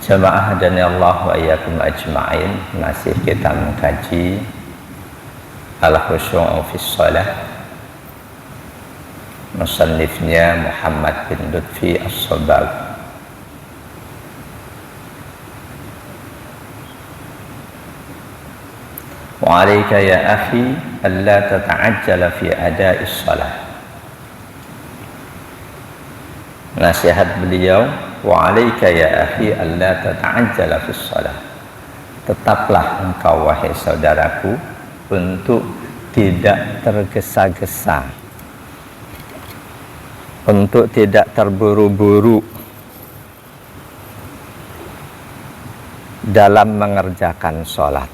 Jamaah dan Allah wa iyyakum ajma'in, masih kita mengkaji Al-Khusyu' fi Shalah, musannifnya Muhammad bin Lutfi As-Sabagh. Wa 'alaika ya akhi alla tata'ajjala fi ada'is shalah. Nasihat beliau, wa 'alaika ya akhi alla tata'ajjala fi shalah. Tetaplah engkau wahai saudaraku untuk tidak tergesa-gesa, untuk tidak terburu-buru dalam mengerjakan sholat.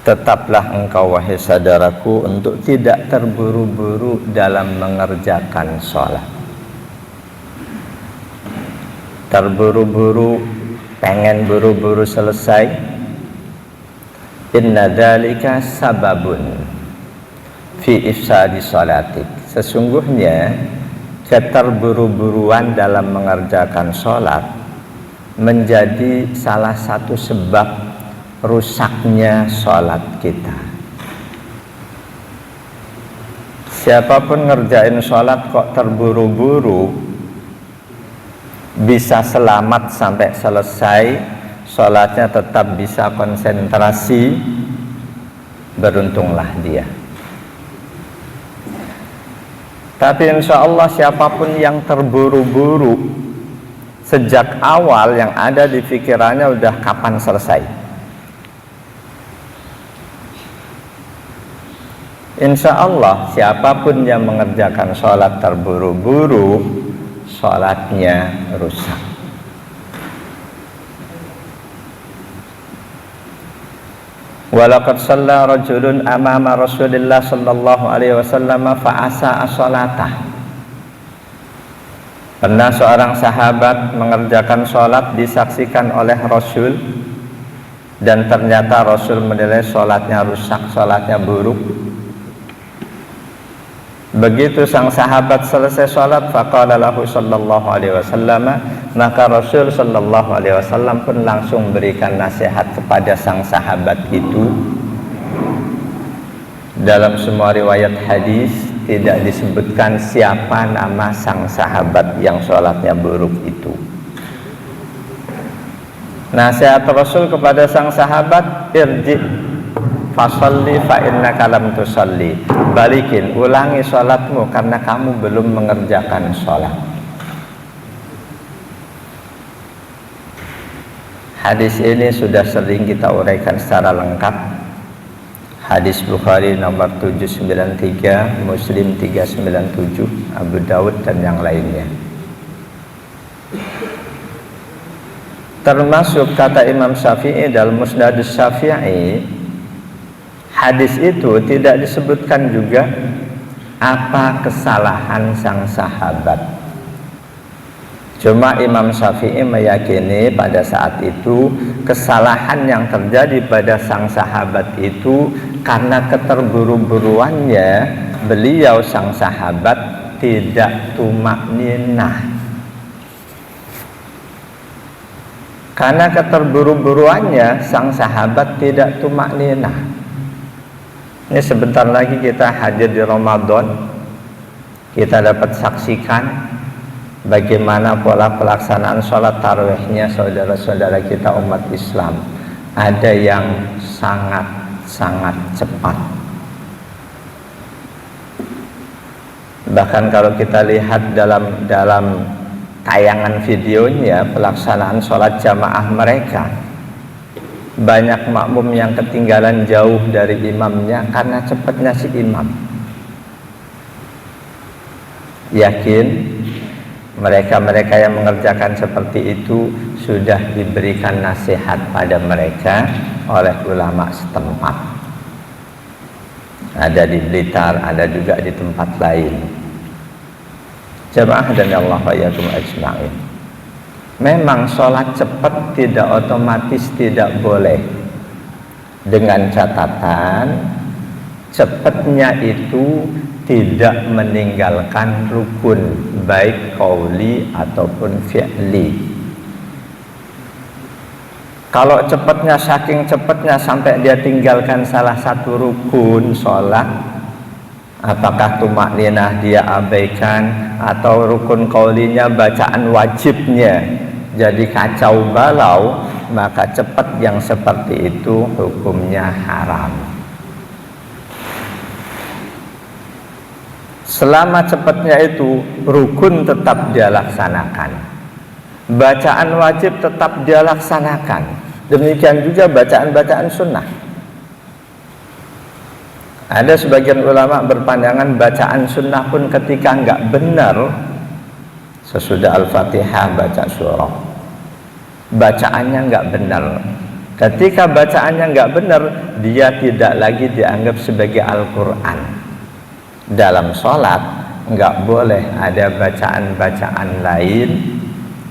Tetaplah engkau wahai saudaraku untuk tidak terburu-buru dalam mengerjakan sholat. Terburu-buru, pengen buru-buru selesai. Inna dzalika sababun fi ifsadi sholatik. Sesungguhnya keterburu-buruan dalam mengerjakan sholat menjadi salah satu sebab rusaknya sholat kita. Siapapun ngerjain sholat kok terburu-buru, bisa selamat sampai selesai, sholatnya tetap bisa konsentrasi, beruntunglah dia. Tapi insya Allah siapapun yang terburu-buru, sejak awal yang ada di pikirannya udah kapan selesai. Insya Allah siapapun yang mengerjakan sholat terburu-buru, sholatnya rusak. Walaqad shalla rajulun amama Rasulillah sallallahu alaihi wasallam fa'asa as-salatah. Pernah seorang sahabat mengerjakan sholat disaksikan oleh Rasul, dan ternyata Rasul menilai sholatnya rusak, sholatnya buruk. Begitu sang sahabat selesai sholat, faqala lahu sallallahu alaihi wasallam, maka Rasul sallallahu alaihi wasallam pun langsung berikan nasihat kepada sang sahabat itu. Dalam semua riwayat hadis tidak disebutkan siapa nama sang sahabat yang sholatnya buruk itu. Nasihat Rasul kepada sang sahabat, irji fasalli fa innaka lam tusalli. Balikin, ulangi sholatmu karena kamu belum mengerjakan sholat. Hadis ini sudah sering kita uraikan secara lengkap. Hadis Bukhari nomor 793, Muslim 397, Abu Dawud dan yang lainnya. Termasuk kata Imam Syafi'i dalam Musnad Syafi'i, hadis itu tidak disebutkan juga apa kesalahan sang sahabat. Cuma Imam Syafi'i meyakini pada saat itu kesalahan yang terjadi pada sang sahabat itu karena keterburu-buruannya beliau sang sahabat tidak tumakninah. Karena keterburu-buruannya sang sahabat tidak tumakninah. Ini sebentar lagi kita hadir di Ramadan, kita dapat saksikan bagaimana pola pelaksanaan sholat tarawihnya saudara-saudara kita umat Islam. Ada yang sangat-sangat cepat. Bahkan kalau kita lihat dalam tayangan videonya pelaksanaan sholat jamaah mereka, banyak makmum yang ketinggalan jauh dari imamnya karena cepatnya si imam. Yakin mereka-mereka yang mengerjakan seperti itu sudah diberikan nasihat pada mereka oleh ulama setempat. Ada di Blitar, ada juga di tempat lain. Jamaah dan Allah wa iyyakum ajma'in. Memang sholat cepat tidak otomatis tidak boleh, dengan catatan cepatnya itu tidak meninggalkan rukun baik qauli ataupun fi'li. Kalau cepatnya saking cepatnya sampai dia tinggalkan salah satu rukun sholat, apakah tumakninah dia abaikan atau rukun qaulinya bacaan wajibnya jadi kacau balau, maka cepat yang seperti itu hukumnya haram. Selama cepatnya itu rukun tetap dia laksanakan, bacaan wajib tetap dia laksanakan, demikian juga bacaan-bacaan sunnah. Ada sebagian ulama berpandangan bacaan sunnah pun ketika nggak benar, sesudah Al-Fatihah baca surah, bacaannya nggak benar. Ketika bacaannya nggak benar, dia tidak lagi dianggap sebagai Al-Quran. Dalam sholat nggak boleh ada bacaan-bacaan lain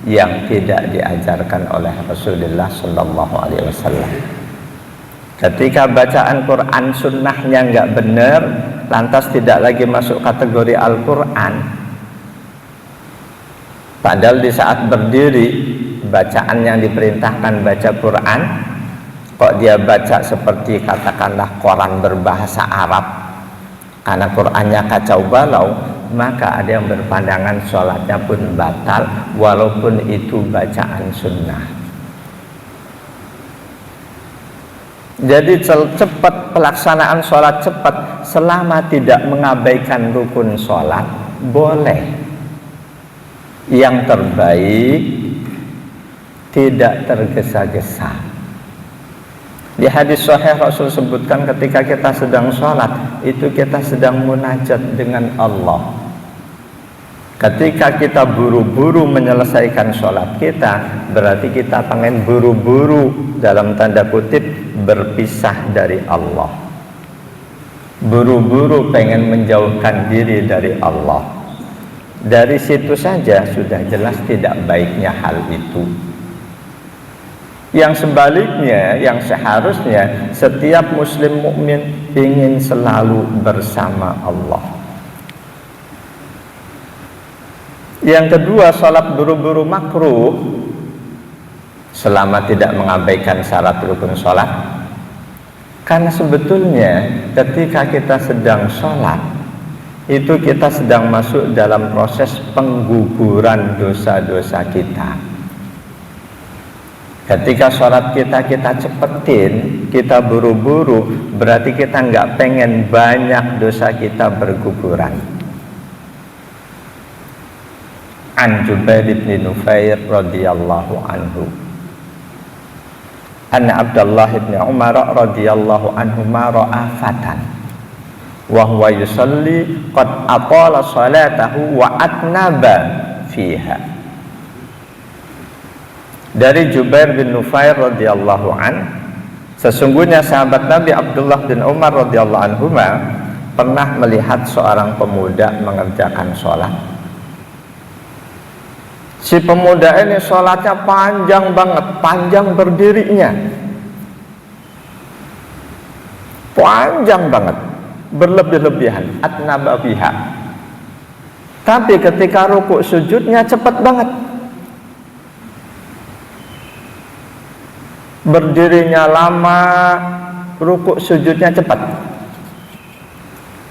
yang tidak diajarkan oleh Rasulullah Sallallahu Alaihi Wasallam. Ketika bacaan Quran sunnahnya nggak benar, lantas tidak lagi masuk kategori Al-Quran. Padahal di saat berdiri, bacaan yang diperintahkan baca Quran, kok dia baca seperti katakanlah koran berbahasa Arab, karena Qurannya kacau balau, maka ada yang berpandangan sholatnya pun batal walaupun itu bacaan sunnah. Jadi cepat, pelaksanaan sholat cepat selama tidak mengabaikan rukun sholat boleh. Yang terbaik tidak tergesa-gesa. Di hadis sahih Rasul sebutkan ketika kita sedang sholat itu kita sedang munajat dengan Allah. Ketika kita buru-buru menyelesaikan sholat kita, berarti kita pengen buru-buru dalam tanda kutip berpisah dari Allah, buru-buru pengen menjauhkan diri dari Allah. Dari situ saja sudah jelas tidak baiknya hal itu. Yang sebaliknya, yang seharusnya setiap muslim mukmin ingin selalu bersama Allah. Yang kedua, sholat buru-buru makruh selama tidak mengabaikan syarat rukun sholat. Karena sebetulnya ketika kita sedang sholat itu kita sedang masuk dalam proses pengguguran dosa-dosa kita. Ketika sholat kita cepetin, kita buru-buru, berarti kita nggak pengen banyak dosa kita berguguran. An Jubair bin Nufair radhiyallahu anhu, anna Abdullah bin Umar radhiyallahu anhu ra'a fatan wa huwa yusalli qad atala salatahu wa atnaba fiha. Dari Jubair bin Nufair radhiyallahu an, sesungguhnya sahabat Nabi Abdullah bin Umar radhiyallahu anhu pernah melihat seorang pemuda mengerjakan sholat. Si pemuda ini sholatnya panjang banget, panjang berdirinya, panjang banget, berlebih-lebihan, atnaba biha. Tapi ketika rukuk sujudnya cepat banget, berdirinya lama, rukuk sujudnya cepat.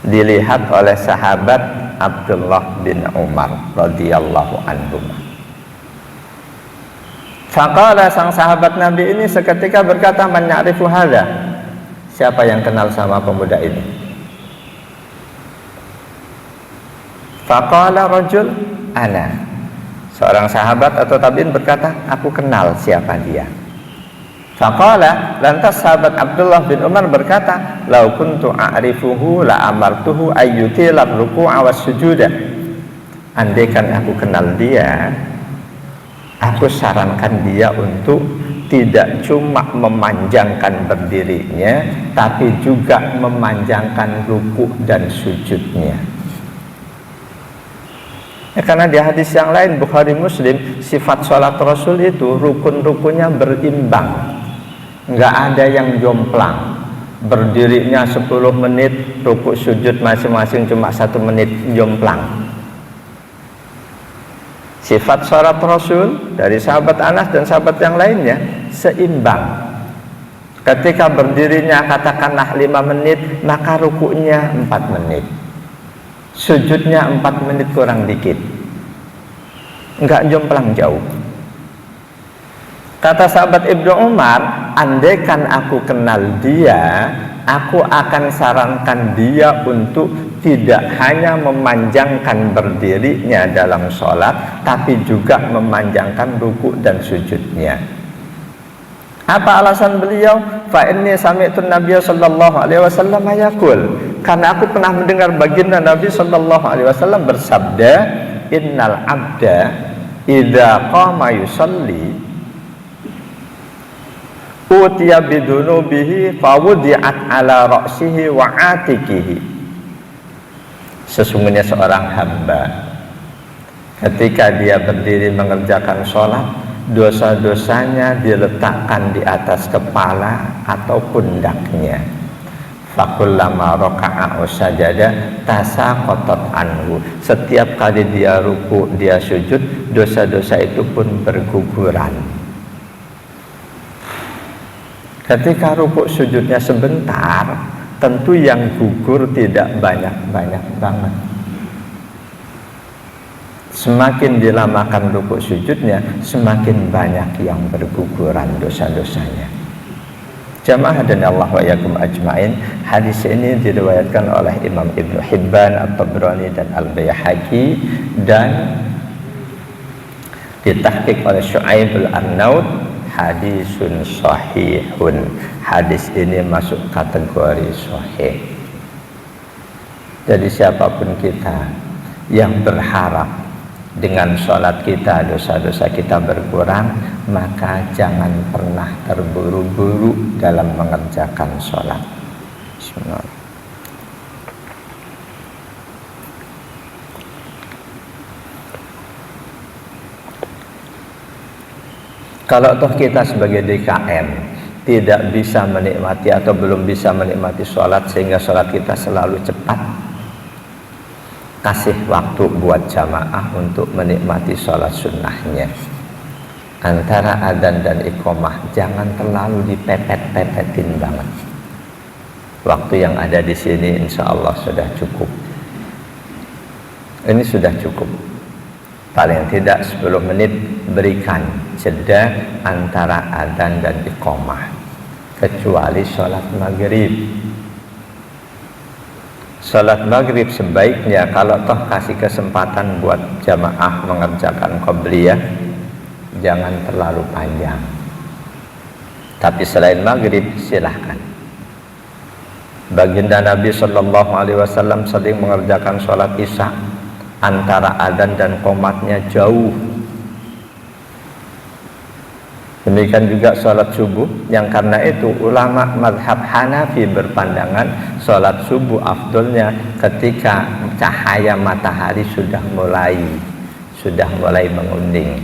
Dilihat oleh sahabat Abdullah bin Umar radhiyallahu anhu. Faqala, sang sahabat Nabi ini seketika berkata, man ya'rifu hadza? Siapa yang kenal sama pemuda ini? Faqala rajul, ana. Seorang sahabat atau tabi'in berkata, aku kenal siapa dia. Faqala, lantas sahabat Abdullah bin Umar berkata, lau kuntu a'rifuhu la amartuhu ayyutila ruku'a was sujuda. Andaikan aku kenal dia, aku sarankan dia untuk tidak cuma memanjangkan berdirinya, tapi juga memanjangkan ruku dan sujudnya. Ya, karena di hadis yang lain Bukhari Muslim, sifat sholat Rasul itu rukun-rukunnya berimbang, nggak ada yang jomplang. Berdirinya 10 menit, ruku sujud masing-masing cuma 1 menit, jomplang. Sifat sholat Rasul dari sahabat Anas dan sahabat yang lainnya seimbang. Ketika berdirinya katakanlah 5 menit, maka rukunya 4 menit, sujudnya 4 menit kurang dikit, enggak jomplang jauh. Kata sahabat Ibnu Umar, andaikan aku kenal dia, aku akan sarankan dia untuk tidak hanya memanjangkan berdirinya dalam sholat, tapi juga memanjangkan ruku dan sujudnya. Apa alasan beliau? Fa inni sami'tu Nabiy sallallahu alaihi wasallam yaqul, karena aku pernah mendengar baginda Nabi sallallahu alaihi wasallam bersabda, innal abda idza qama yusalli utiya bidunubihi fawudi'at ala ra'sihi wa atikihi. Sesungguhnya seorang hamba ketika dia berdiri mengerjakan sholat, dosa-dosanya diletakkan di atas kepala atau pundaknya. Fakullama raka'a sajada tasaqatat anhu. Setiap kali dia ruku, dia sujud, dosa-dosa itu pun berguguran. Ketika rukuk sujudnya sebentar, tentu yang gugur tidak banyak-banyak banget. Semakin dilamakan rukuk sujudnya, semakin banyak yang berguguran dosa-dosanya. Jamaah dan Allah wa yakum ajmain, hadis ini diriwayatkan oleh Imam Ibnu Hibban, At-Tabrani dan Al-Baihaqi, dan ditahqiq oleh Syu'aib Al-Arnaud. Hadisun sahihun, hadis ini masuk kategori sahih. Jadi siapapun kita yang berharap dengan sholat kita dosa-dosa kita berkurang, maka jangan pernah terburu-buru dalam mengerjakan sholat. Bismillah. Kalau toh kita sebagai DKM tidak bisa menikmati atau belum bisa menikmati sholat sehingga sholat kita selalu cepat, kasih waktu buat jamaah untuk menikmati sholat sunnahnya. Antara adzan dan iqomah jangan terlalu dipepet-pepetin banget. Waktu yang ada di sini insya Allah sudah cukup. Ini sudah cukup. Paling tidak 10 menit berikan jeda antara adzan dan iqomah, kecuali sholat maghrib. Sholat maghrib sebaiknya kalau toh kasih kesempatan buat jamaah mengerjakan qobliyah, jangan terlalu panjang. Tapi selain maghrib silahkan. Baginda Nabi Shallallahu Alaihi Wasallam sering mengerjakan sholat isya, antara adzan dan qomatnya jauh. Demikian juga sholat subuh, yang karena itu ulama mazhab Hanafi berpandangan sholat subuh afdolnya ketika cahaya matahari sudah mulai menguning.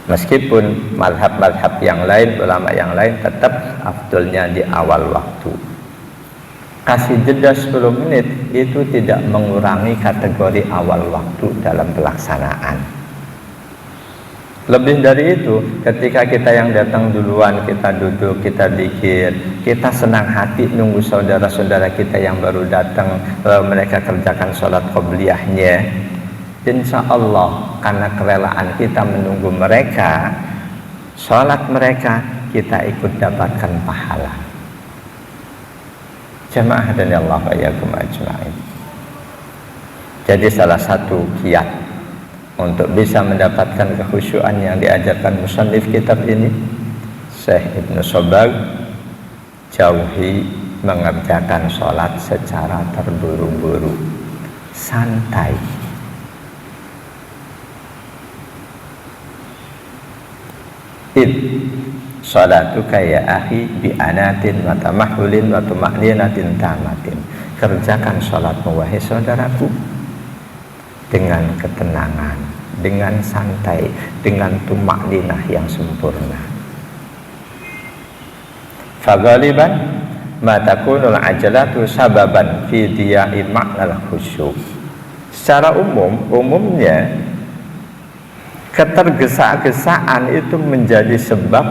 Meskipun mazhab-mazhab yang lain, ulama yang lain tetap afdolnya di awal waktu. Kasih jeda 10 menit itu tidak mengurangi kategori awal waktu dalam pelaksanaan. Lebih dari itu, ketika kita yang datang duluan, kita duduk, kita zikir, kita senang hati nunggu saudara-saudara kita yang baru datang, mereka kerjakan sholat qobliyahnya. Insya Allah karena kerelaan kita menunggu mereka, sholat mereka kita ikut dapatkan pahala. Jamaah dan Allah wa yakum ajma'in. Jadi salah satu kiat untuk bisa mendapatkan kekhusyuan yang diajarkan musannif kitab ini, Syekh Ibnu Sobag, jauhi mengerjakan sholat secara terburu-buru, santai. id salatuka ya akhi bi anatin wa tamahulin wa tuma'ninatin tamatin. Kerjakan salatmu wahai saudaraku dengan ketenangan, dengan santai, dengan tumakninah yang sempurna. Faghaliban ma takunul ajalatu sababan fi diya'i ma'nal khusyuk. Secara umumnya ketergesa-gesaan itu menjadi sebab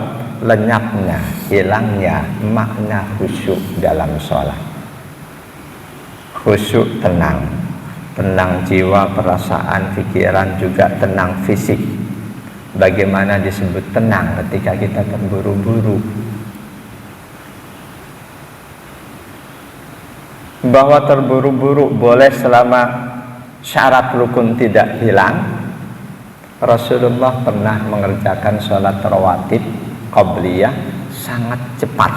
lenyapnya, hilangnya makna khusyuk dalam sholat. Khusyuk tenang, tenang jiwa, perasaan, pikiran, juga tenang fisik. Bagaimana disebut tenang ketika kita terburu-buru? Bahwa terburu-buru boleh selama syarat rukun tidak hilang. Rasulullah pernah mengerjakan sholat rawatib qabliyah sangat cepat.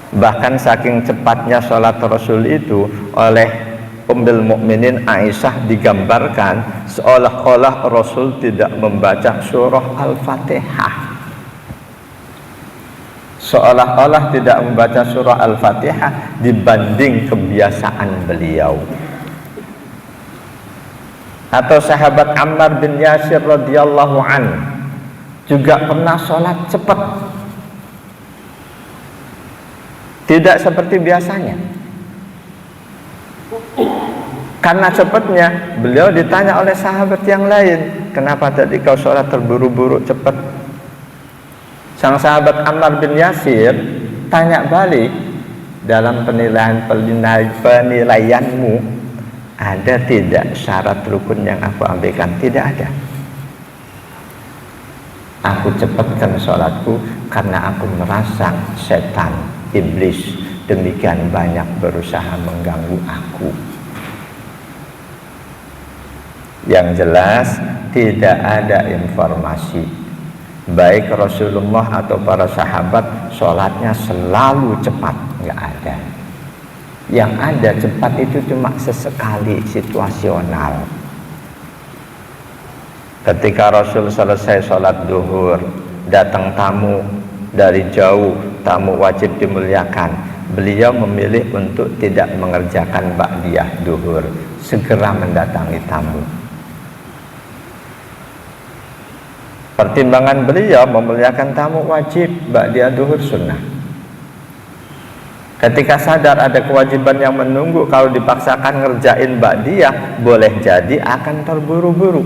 Bahkan saking cepatnya sholat Rasul itu, oleh Ummul Mukminin Aisyah digambarkan seolah-olah Rasul tidak membaca surah Al-Fatihah. Seolah-olah tidak membaca surah Al-Fatihah dibanding kebiasaan beliau. Atau sahabat Ammar bin Yasir radhiyallahu an juga pernah sholat cepat, tidak seperti biasanya. Karena cepatnya, beliau ditanya oleh sahabat yang lain, kenapa tadi kau sholat terburu-buru cepat? Sang sahabat Ammar bin Yasir tanya balik, dalam penilaianmu ada tidak syarat rukun yang aku abaikan? Tidak ada. Aku cepatkan sholatku karena aku merasa setan, iblis demikian banyak berusaha mengganggu aku. Yang jelas tidak ada informasi baik Rasulullah atau para sahabat sholatnya selalu cepat, nggak ada. Yang ada cepat itu cuma sesekali, situasional. Ketika Rasul selesai sholat duhur, datang tamu dari jauh, tamu wajib dimuliakan, beliau memilih untuk tidak mengerjakan ba'diyah duhur, segera mendatangi tamu. Pertimbangan beliau memuliakan tamu wajib, ba'diyah duhur sunnah. Ketika sadar ada kewajiban yang menunggu, kalau dipaksakan ngerjain ba'diyah, boleh jadi akan terburu-buru.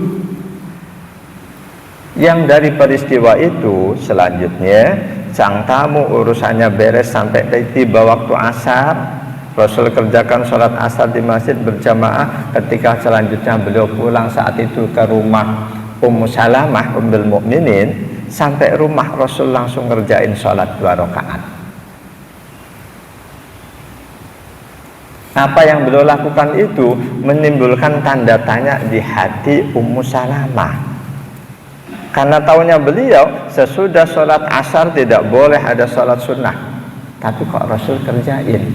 Yang dari peristiwa itu selanjutnya, sang tamu urusannya beres sampai tiba waktu asar. Rasul kerjakan sholat asar di masjid berjamaah. Ketika selanjutnya beliau pulang saat itu ke rumah Ummu Salamah Ummul Mukminin, sampai rumah Rasul langsung ngerjain sholat 2 rakaat. Apa yang beliau lakukan itu menimbulkan tanda tanya di hati Ummu Salamah. Karena tahunya beliau sesudah sholat asar tidak boleh ada sholat sunnah, tapi kok Rasul kerjain.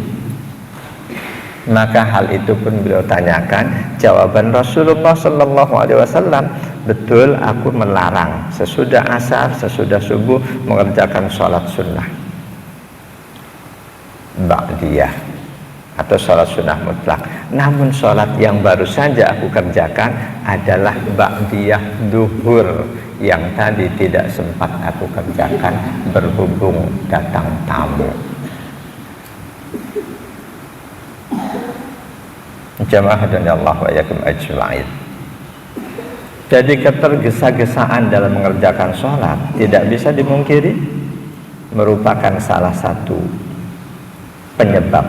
Maka hal itu pun beliau tanyakan. Jawaban Rasulullah SAW, betul aku melarang sesudah asar, sesudah subuh mengerjakan sholat sunnah ba'diyah atau sholat sunnah mutlak. Namun sholat yang baru saja aku kerjakan adalah ba'diyah duhur yang tadi tidak sempat aku kerjakan berhubung datang tamu. Jamaah dan Allah wa yakum ajma'in. Jadi ketergesa-gesaan dalam mengerjakan sholat tidak bisa dimungkiri, merupakan salah satu penyebab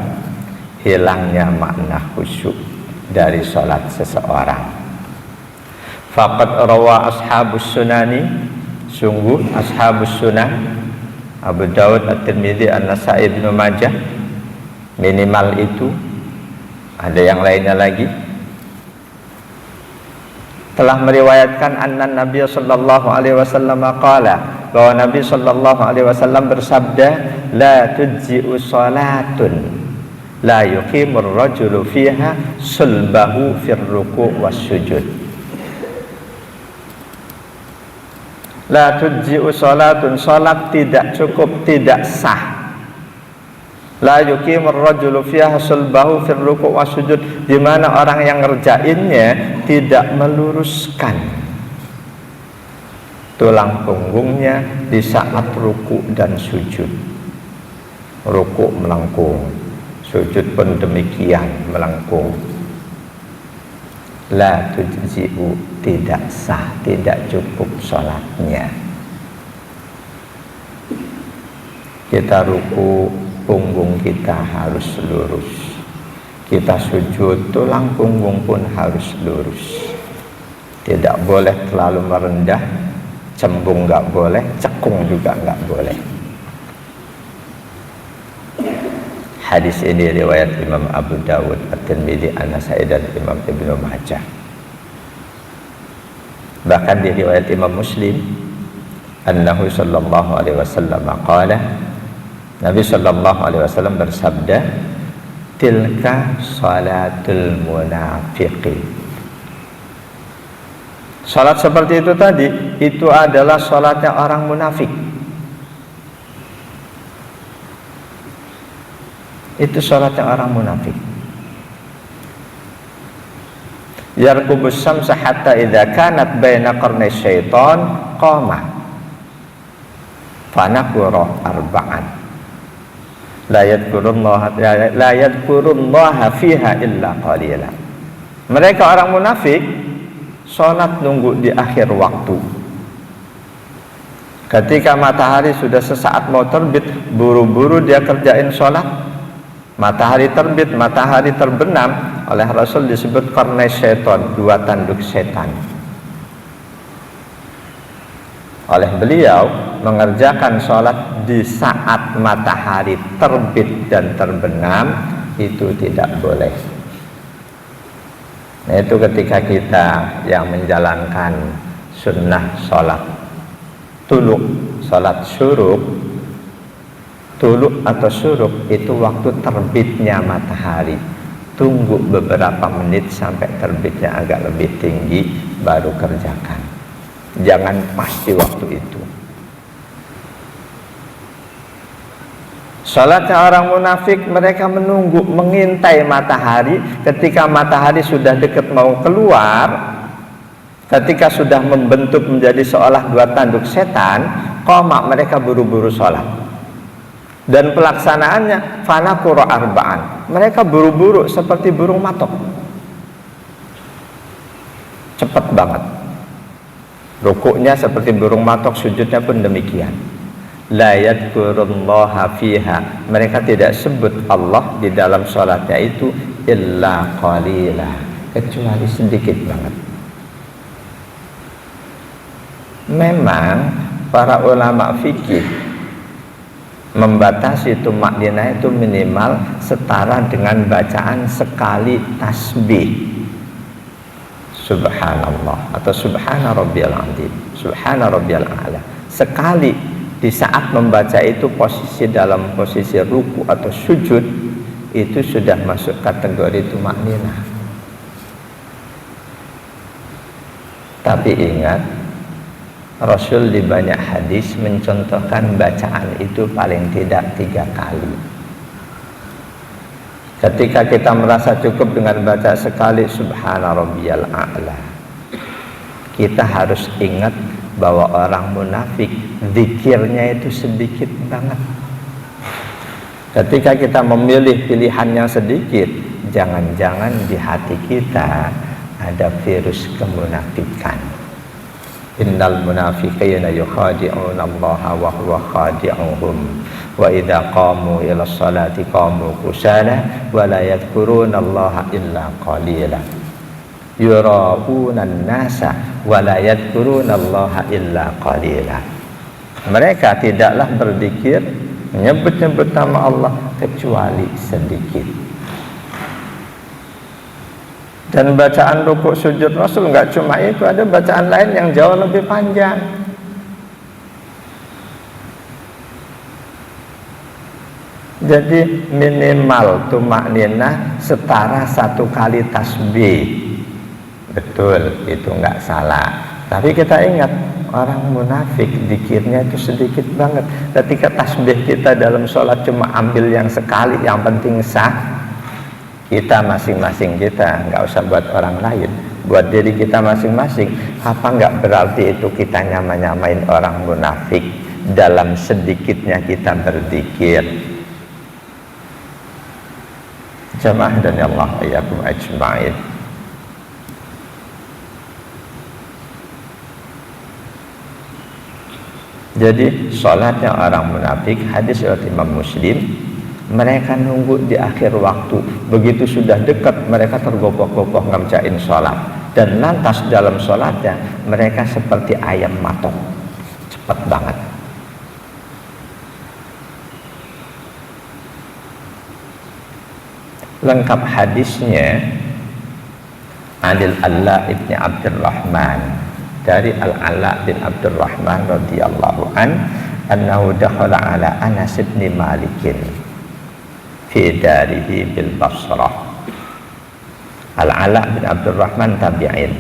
hilangnya makna khusyuk dari sholat seseorang. Faqad rawa ashabus sunani, sungguh ashabus sunan, Abu Daud, At-Tirmidzi, An-Nasai, Ibnu Majah, minimal itu, ada yang lainnya lagi, telah meriwayatkan anna Nabi sallallahu alaihi wasallam qala, bahwa Nabi sallallahu alaihi wasallam bersabda, la tujzi'u salatun la yuqimur rajulu fiha sulbahu fir ruku' was sujud. La tujzi'u salatun, salat tidak cukup, tidak sah. La yuqimur rajulu fiha sulbahu fir ruku' wasujud, di mana orang yang ngerjainnya tidak meluruskan tulang punggungnya di saat ruku' dan sujud. Ruku' melengkung, sujud pun demikian melengkung. La tujzi'u, tidak sah, tidak cukup sholatnya. Kita ruku, punggung kita harus lurus. Kita sujud, tulang punggung pun harus lurus. Tidak boleh terlalu merendah, cembung nggak boleh, cekung juga nggak boleh. Hadis ini riwayat Imam Abu Dawud, At-Tirmidzi, An-Nasai, dan Imam Ibnu Majah. Bahkan di riwayat Imam Muslim, annahu sallallahu alaihi wasallam qala, Nabi sallallahu alaihi wasallam bersabda, tilka salatul munafiqin. Salat seperti itu tadi, itu adalah salatnya orang munafik. Itu salatnya orang munafik. Yarqubus samsa hatta idza kanat baina qarnay syaitan qama fanaqura arba'an la yadhkurullaha fiha illa qalila. Mereka orang munafik salat nunggu di akhir waktu. Ketika matahari sudah sesaat mau terbit, buru-buru dia kerjain salat. Matahari terbit, matahari terbenam, oleh Rasul disebut qarnai syaitan, dua tanduk setan. Oleh beliau mengerjakan sholat di saat matahari terbit dan terbenam itu tidak boleh. Nah, itu ketika kita yang menjalankan sunnah sholat tuluk, sholat syuruk. Tuluk atau syuruk itu waktu terbitnya matahari. Tunggu beberapa menit sampai terbitnya agak lebih tinggi baru kerjakan. Jangan pasti waktu itu. Salatnya orang munafik, mereka menunggu, mengintai matahari. Ketika matahari sudah dekat mau keluar, ketika sudah membentuk menjadi seolah dua tanduk setan, qoma, mereka buru-buru salat. Dan pelaksanaannya fanaqura arba'an, mereka buru-buru seperti burung matok, cepat banget. Rukuknya seperti burung matok, sujudnya pun demikian. La yadhkurullaha fiha, mereka tidak sebut Allah di dalam sholatnya itu illa qalila, kecuali sedikit banget. Memang para ulama fikih membatasi tumakninah itu minimal setara dengan bacaan sekali tasbih subhanallah atau subhana rabbiyal azim, subhana rabbiyal a'la. Sekali di saat membaca itu posisi dalam posisi ruku atau sujud itu sudah masuk kategori tumakninah. Tapi ingat, Rasul di banyak hadis mencontohkan bacaan itu paling tidak 3 kali. Ketika kita merasa cukup dengan baca sekali subhana rabbiyal a'la, kita harus ingat bahwa orang munafik zikirnya itu sedikit banget. Ketika kita memilih pilihan yang sedikit, jangan-jangan di hati kita ada virus kemunafikan. Innal munafiqina yukhadi'una Allah wa huwa khadi'uhum wa idza qamu ila sholati qamu kusala wa la yadhkuruna Allah illa qalila yura'una an-nasa wa la yadhkuruna Allah illa qalila. Mereka tidaklah berzikir, menyebut-nyebut nama Allah kecuali sedikit. Dan bacaan rukuk sujud Rasul nggak cuma itu, ada bacaan lain yang jauh lebih panjang. Jadi minimal tumakninah setara 1 kali tasbih. Betul, itu nggak salah. Tapi kita ingat, Orang munafik zikirnya itu sedikit banget. Ketika tasbih kita dalam sholat cuma ambil yang sekali, yang penting sah. Kita masing-masing, kita nggak usah buat orang lain, buat diri kita masing-masing. Apa nggak berarti itu kita nyamain orang munafik dalam sedikitnya kita berzikir? Jamaah dan Allah ayyakum ajma'in. Jadi sholatnya orang munafik, hadis riwayat Imam Muslim, mereka nunggu di akhir waktu, begitu sudah dekat mereka tergopoh-gopoh ngerjain sholat, dan lantas dalam sholatnya mereka seperti ayam matok, cepat banget. Lengkap hadisnya Adil Allah ibn Abdurrahman, dari Al-Ala bin Abdurrahman radhiyallahu an, annahu dakhala ala Anas bin Malik fi darihi bil Basrah. Al-Ala bin Abdurrahman tabi'in.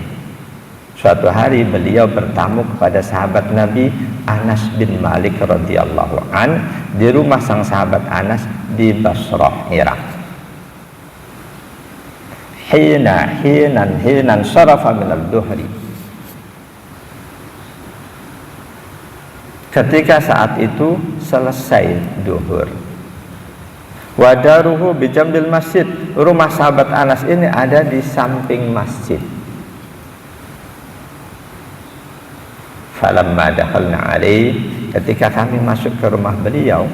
Suatu hari beliau bertamu kepada sahabat Nabi Anas bin Malik radhiyallahu an di rumah sang sahabat Anas di Basrah, Irak. Hinan sarafa min al-duhri. Ketika saat itu selesai duhur. Wadaruhu bijambil masjid. Rumah sahabat Anas ini ada di samping masjid. Falamma dakhalna alaihi, ketika kami masuk ke rumah beliau,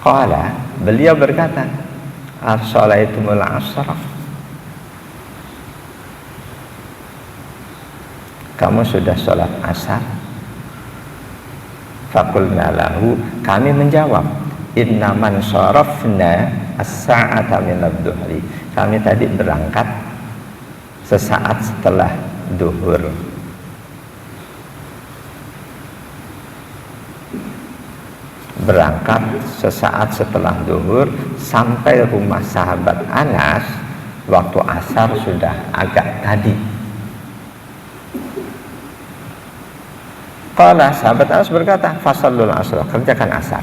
qala, beliau berkata, as-salaitumul asr. Kamu sudah sholat asar? Fakulna lahu, kami menjawab, innaman sharafna as-sa'ata min ad-duhri. Kami tadi berangkat sesaat setelah duhur. Berangkat sesaat setelah duhur sampai rumah sahabat Anas, waktu asar sudah agak tadi. Qala, sahabat Anas berkata, fasallul asr, kerjakan asar.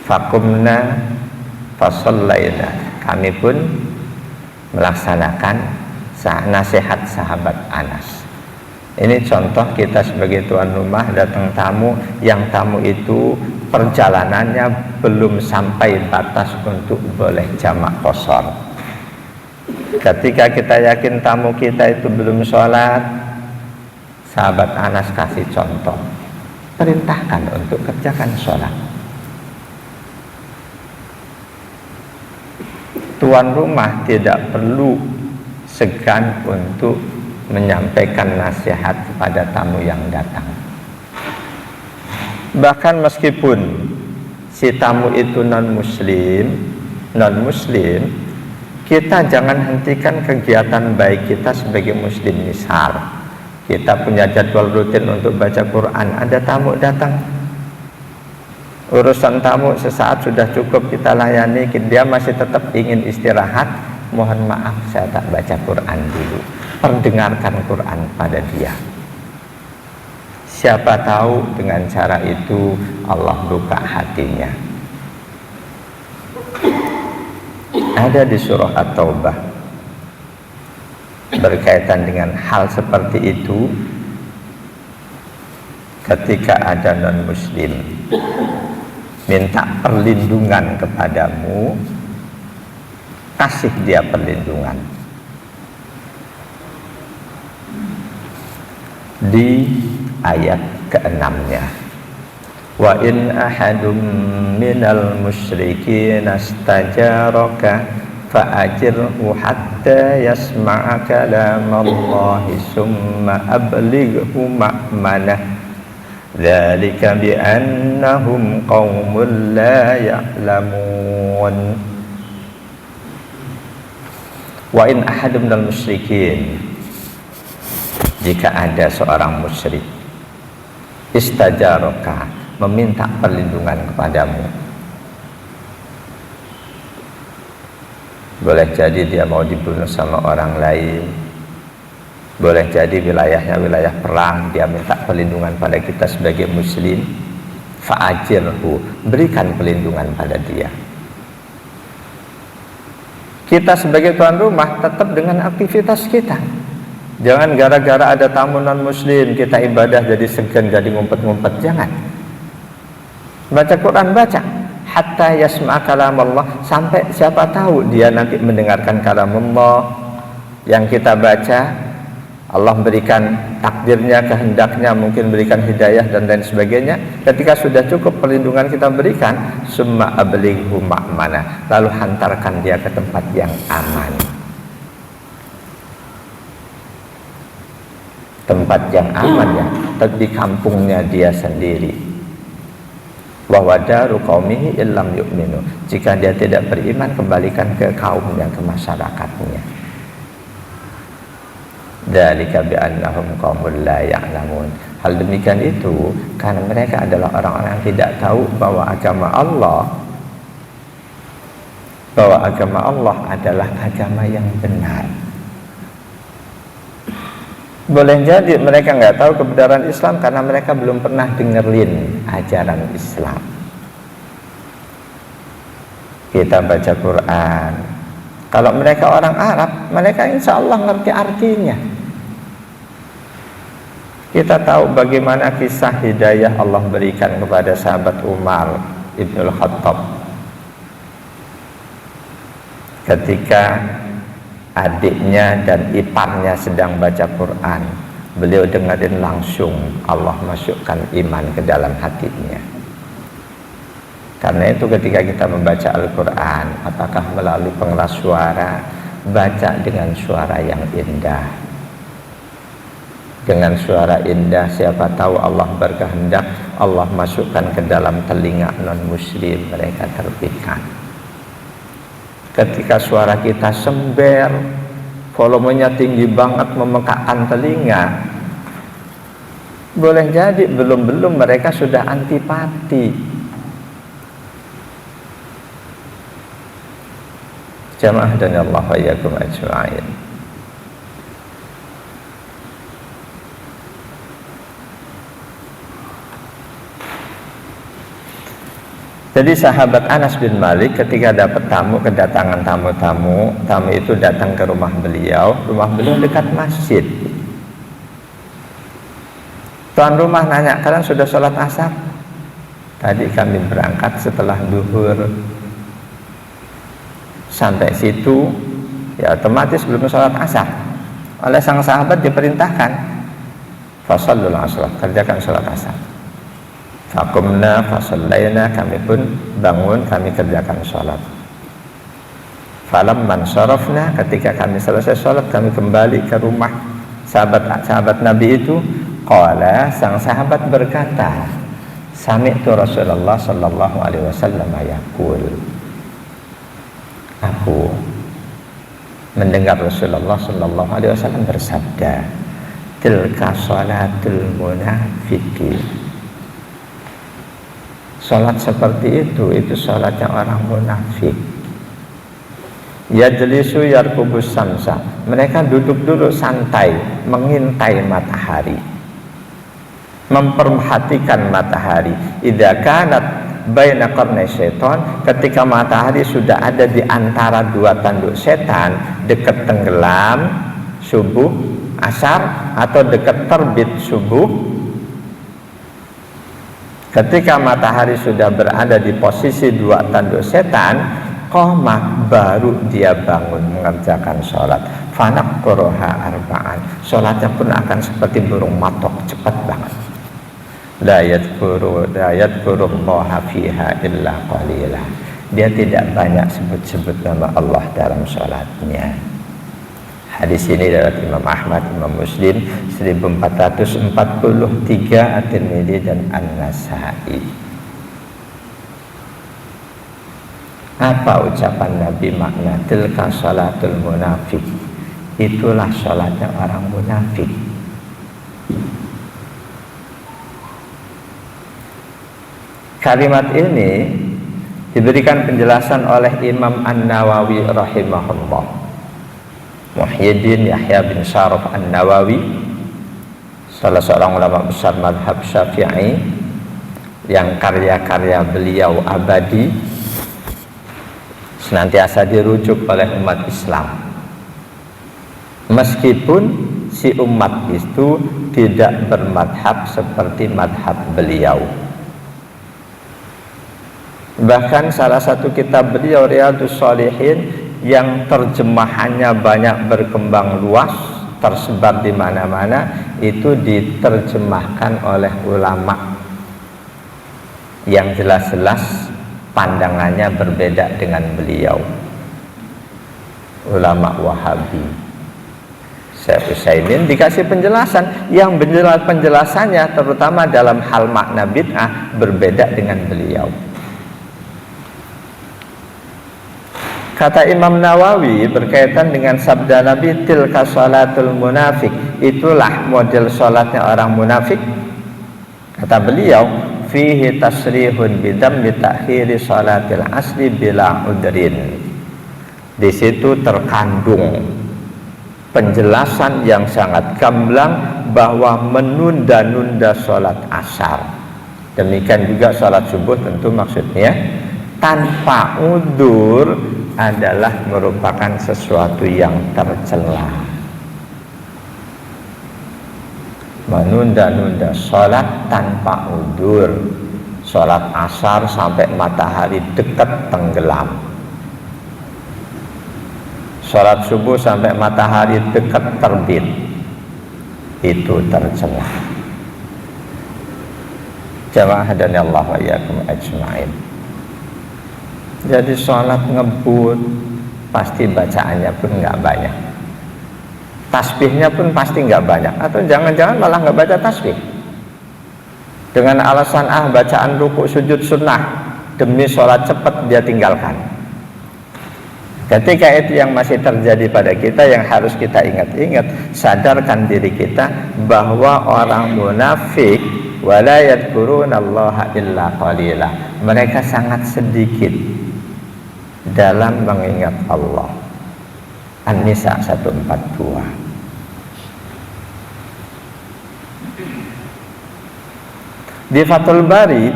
Fakumna fasallaina, kami pun melaksanakan nasihat sahabat Anas. Ini contoh kita sebagai tuan rumah datang tamu, yang tamu itu perjalanannya belum sampai batas untuk boleh jamak qashar. Ketika kita yakin tamu kita itu belum sholat, sahabat Anas kasih contoh, perintahkan untuk kerjakan sholat. Tuan rumah tidak perlu segan untuk menyampaikan nasihat kepada tamu yang datang. Bahkan meskipun si tamu itu non-muslim, kita jangan hentikan kegiatan baik kita sebagai muslim. Misal kita punya jadwal rutin untuk baca Quran, ada tamu datang, urusan tamu sesaat sudah cukup kita layani, dia masih tetap ingin istirahat, mohon maaf saya tak baca Quran dulu, perdengarkan Quran pada dia. Siapa tahu dengan cara itu Allah buka hatinya. Ada di surah At-Taubah berkaitan dengan hal seperti itu. Ketika ada non-muslim minta perlindungan kepadamu, kasih dia perlindungan. Di ayat ke-6-nya, wa in ahadum minal musyrikin astajaraka fa'ajirhu hatta yasma'a kalamallahi summa ablighu ma'manah dzalika bi'annahum qaumun la ya'lamun. Wa in ahadum minal musyrikin, jika ada seorang musyrik istajaraka, meminta perlindungan kepadamu, boleh jadi dia mau dibunuh sama orang lain, Boleh jadi wilayahnya wilayah perang, dia minta perlindungan pada kita sebagai muslim, fa'ajirhu, berikan perlindungan pada dia. Kita sebagai tuan rumah tetap dengan aktivitas kita. Jangan gara-gara ada tamu non muslim kita ibadah jadi segan, jadi ngumpet-ngumpet. Jangan. Baca Quran, baca hatta yasma' kalam Allah, sampai siapa tahu dia nanti mendengarkan kalam Allah yang kita baca. Allah berikan takdirnya, kehendaknya, mungkin berikan hidayah dan lain sebagainya. Ketika sudah cukup perlindungan kita berikan, summa ablighu ma'mana, lalu hantarkan dia ke tempat yang aman, tempat yang aman ya, di kampungnya dia sendiri. Wa wadaru qaumihi illam yu'minu, jika dia tidak beriman kembalikan ke kaumnya, ke masyarakatnya. Dzalika bi'annahum qaumul la ya'lamun. Hal demikian itu karena mereka adalah orang-orang yang tidak tahu bahwa agama Allah adalah agama yang benar. Boleh jadi mereka nggak tahu kebenaran Islam karena mereka belum pernah dengerin ajaran Islam. Kita baca Quran, kalau mereka orang Arab, mereka insya Allah ngerti artinya. Kita tahu bagaimana kisah hidayah Allah berikan kepada sahabat Umar Ibnul Khattab ketika adiknya dan iparnya sedang baca Quran. Beliau dengerin langsung, Allah masukkan iman ke dalam hatinya. Karena itu ketika kita membaca Al-Quran, apakah melalui pengeras suara, baca dengan suara yang indah. Dengan suara indah, siapa tahu Allah berkehendak, Allah masukkan ke dalam telinga non-muslim, mereka terpikat. Ketika suara kita sember, volumenya tinggi banget, memekakkan telinga, boleh jadi belum mereka sudah antipati. Jamaah dan Allah wa iyyakum ajma'in. Jadi sahabat Anas bin Malik ketika dapat kedatangan tamu itu datang ke rumah beliau dekat masjid. Tuan rumah nanya, kalian sudah sholat asar? Tadi kami berangkat setelah duhur. Sampai situ ya otomatis belum sholat asar. Oleh sang sahabat diperintahkan, fasallul asar, kerjakan sholat asar. Fakumna fasallaina, kami pun bangun, kami kerjakan sholat. Falamman sarafna, ketika kami selesai sholat, kami kembali ke rumah sahabat Nabi itu. Qala, sang sahabat berkata, sami'tu Rasulullah sallallahu alaihi wasallam yaqul, aku mendengar Rasulullah sallallahu alaihi wasallam bersabda, tilka sholatul munafiqin. Sholat seperti itu sholatnya orang munafik. Yajlisu yarkubus samsa, mereka duduk santai mengintai matahari, memperhatikan matahari. Idza kanat baina qarnai syaitan, ketika matahari sudah ada di antara dua tanduk setan, dekat tenggelam subuh asar atau dekat terbit subuh. Ketika matahari sudah berada di posisi dua tanduk setan, qomah, baru dia bangun mengerjakan sholat. Fanak koroha arba'an, sholatnya pun akan seperti burung matok, cepat banget. La yadhkurullaha fiha illa qalila, dia tidak banyak sebut-sebut nama Allah dalam sholatnya. Hadis ini dari Imam Ahmad, Imam Muslim 1443, At-Tirmidzi dan An-Nasa'i. Apa ucapan Nabi makna tilka sholatul munafik? Itulah sholatnya orang munafik. Kalimat ini diberikan penjelasan oleh Imam An-Nawawi rahimahullah. Muhyiddin Yahya bin Syaraf An-Nawawi, salah seorang ulama besar mazhab Syafi'i yang karya-karya beliau abadi, senantiasa dirujuk oleh umat Islam, meskipun si umat itu tidak bermadhab seperti madhab beliau. Bahkan salah satu kitab beliau, Riyadhus Shalihin, yang terjemahannya banyak berkembang luas, tersebar di mana-mana, itu diterjemahkan oleh ulama yang jelas-jelas pandangannya berbeda dengan beliau, ulama Wahabi. Syekh Utsaimin dikasih penjelasan yang penjelasannya terutama dalam hal makna bid'ah berbeda dengan beliau. Kata Imam Nawawi berkaitan dengan sabda Nabi, tilka sholatul munafik, itulah model sholatnya orang munafik. Kata beliau, fihi tasrihun bidammi ta'khiri sholatil asri bila udrin. Di situ terkandung penjelasan yang sangat gamblang bahwa menunda-nunda sholat asar. Demikian juga sholat subuh tentu maksudnya tanpa udzur adalah merupakan sesuatu yang tercela. Menunda-nunda sholat tanpa udzur, sholat asar sampai matahari dekat tenggelam, sholat subuh sampai matahari dekat terbit, itu tercela. Jamaah hadani Allah wa iyyakum ajma'in. Jadi sholat ngebut, pasti bacaannya pun nggak banyak, tasbihnya pun pasti nggak banyak, atau jangan-jangan malah nggak baca tasbih dengan alasan bacaan ruku sujud sunnah, demi sholat cepat dia tinggalkan. Ketika itu yang masih terjadi pada kita, yang harus kita ingat-ingat, sadarkan diri kita bahwa orang munafik wala yadhkurunallaha illa qalila, mereka sangat sedikit dalam mengingat Allah. An-Nisa 142. Di Fathul Bari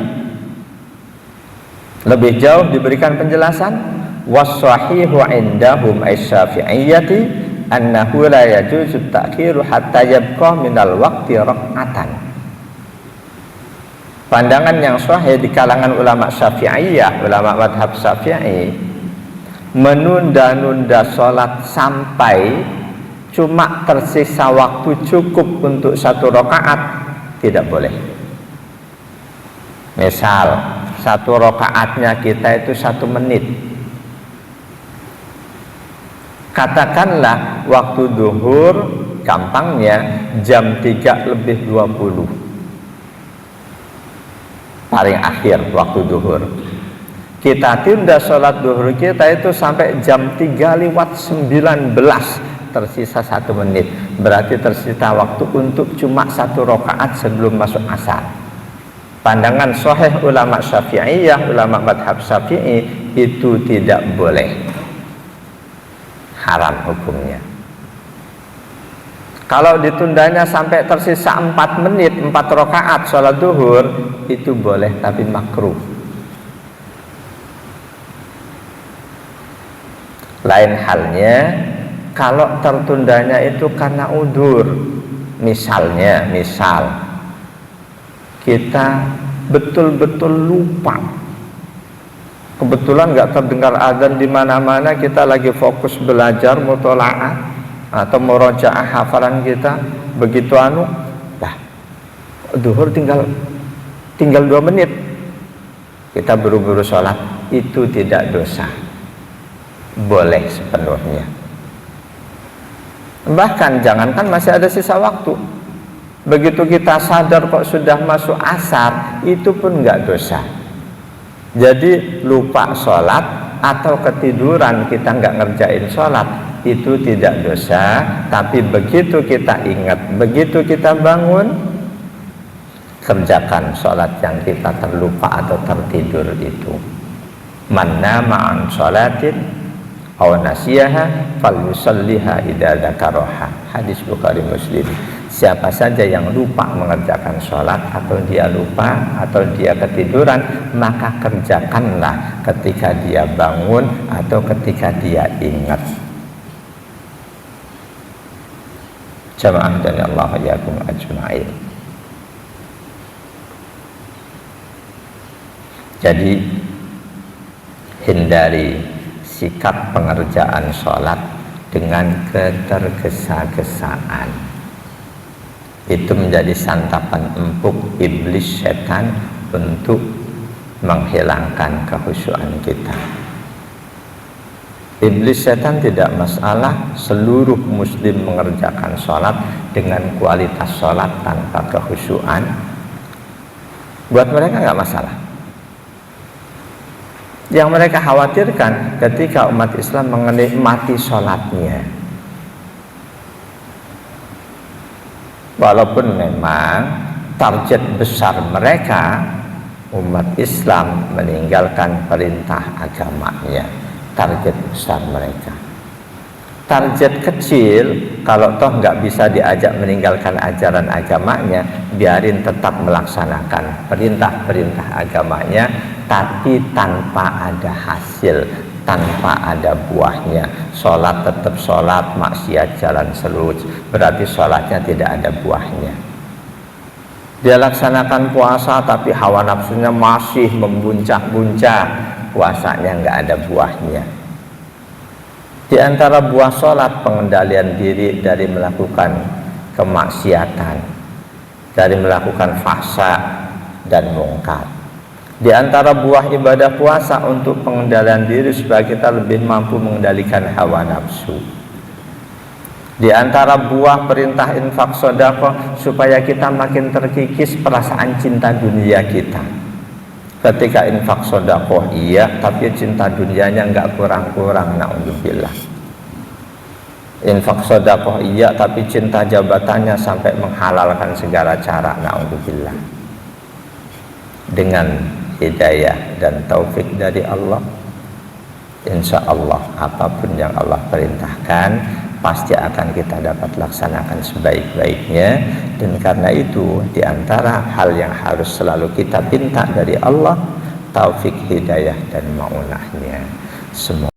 lebih jauh diberikan penjelasan, was-sahihu indahum asy-syafi'iyyati annahu la yajuzu ta'khiru hatta yabqa minal waqti rak'atan. Pandangan yang sahih di kalangan ulama Syafi'iyah, ulama madhab Syafi'i, menunda-nunda sholat sampai cuma tersisa waktu cukup untuk 1 rakaat tidak boleh. Misal 1 rakaatnya kita itu 1 menit, katakanlah waktu duhur, gampangnya jam 3:20 paling akhir waktu duhur. Kita tunda sholat duhur kita itu sampai jam 3:19, tersisa 1 menit, berarti tersisa waktu untuk cuma 1 rakaat sebelum masuk asar. Pandangan sahih ulama Syafi'iyah, ulama madhab Syafi'i, itu tidak boleh, haram hukumnya. Kalau ditundanya sampai tersisa 4 menit, 4 rakaat sholat duhur, itu boleh tapi makruh. Lain halnya kalau tertundanya itu karena udzur. Misalnya, kita betul-betul lupa, kebetulan nggak terdengar azan di mana-mana, kita lagi fokus belajar mutola'ah atau murojaah hafalan kita, begitu duhur tinggal 2 menit, kita buru-buru sholat, itu tidak dosa, boleh sepenuhnya. Bahkan jangankan masih ada sisa waktu, begitu kita sadar kok sudah masuk asar, itu pun nggak dosa. Jadi lupa sholat atau ketiduran kita nggak ngerjain sholat, itu tidak dosa. Tapi begitu kita ingat, begitu kita bangun, kerjakan sholat yang kita terlupa atau tertidur itu. Man nama an sholatin aw nasiyaha falyusalliha idza dzakaraha. Hadis Bukhari Muslim. Siapa saja yang lupa mengerjakan sholat, atau dia lupa atau dia ketiduran, maka kerjakanlah ketika dia bangun atau ketika dia ingat. Jamaah dan Allah yakum ajma'in. Jadi hindari sikap pengerjaan sholat dengan ketergesa-gesaan. Itu menjadi santapan empuk iblis setan untuk menghilangkan kekhusyuan kita. Iblis setan tidak masalah seluruh muslim mengerjakan sholat dengan kualitas sholat tanpa kekhusyuan. Buat mereka nggak masalah. Yang mereka khawatirkan ketika umat Islam menikmati sholatnya, walaupun memang target besar mereka umat Islam meninggalkan perintah agamanya, target besar mereka. Target kecil, kalau toh nggak bisa diajak meninggalkan ajaran agamanya, biarin tetap melaksanakan perintah-perintah agamanya, tapi tanpa ada hasil, tanpa ada buahnya. Sholat tetap sholat, maksiat jalan seluruh, berarti sholatnya tidak ada buahnya. Dia laksanakan puasa tapi hawa nafsunya masih membuncah-buncah, puasanya nggak ada buahnya. Di antara buah sholat, pengendalian diri dari melakukan kemaksiatan, dari melakukan fahsya dan mungkar. Di antara buah ibadah puasa untuk pengendalian diri supaya kita lebih mampu mengendalikan hawa nafsu. Di antara buah perintah infak sedekah supaya kita makin terkikis perasaan cinta dunia kita. Ketika infak sedekah iya, tapi cinta dunianya enggak kurang-kurang, naudzubillah. Infak sedekah iya, tapi cinta jabatannya sampai menghalalkan segala cara, naudzubillah. Dengan hidayah dan taufik dari Allah, insya Allah apapun yang Allah perintahkan pasti akan kita dapat laksanakan sebaik-baiknya. Dan karena itu diantara hal yang harus selalu kita minta dari Allah, taufik, hidayah dan maunahnya. Semua